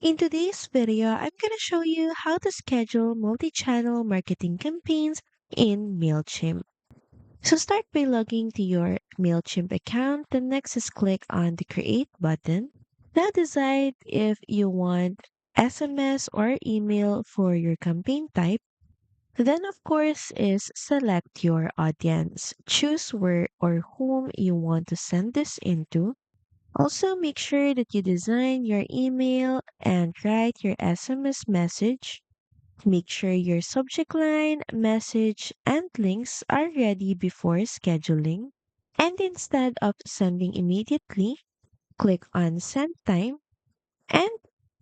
In today's video, I'm going to show you how to schedule multi-channel marketing campaigns in Mailchimp. So start by logging to your Mailchimp account. The next is click on the Create button. Now decide if you want SMS or email for your campaign type. Then of course is select your audience. Choose where or whom you want to send this into. Also, make sure that you design your email and write your SMS message. Make sure your subject line, message, and links are ready before scheduling. And instead of sending immediately, click on Send Time and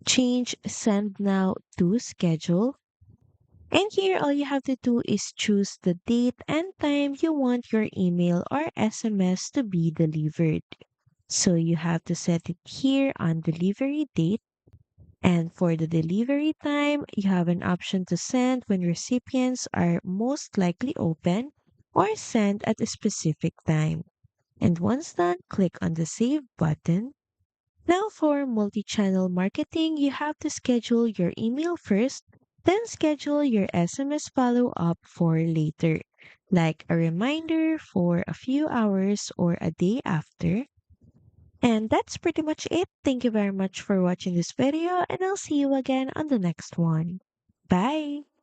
change Send Now to Schedule. And here, all you have to do is choose the date and time you want your email or SMS to be delivered. So you have to set it here on delivery date. And for the delivery time, you have an option to send when recipients are most likely open or send at a specific time. And once done, click on the Save button. Now for multi-channel marketing, you have to schedule your email first, then schedule your SMS follow-up for later, like a reminder for a few hours or a day after. And that's pretty much it. Thank you very much for watching this video, and I'll see you again on the next one. Bye!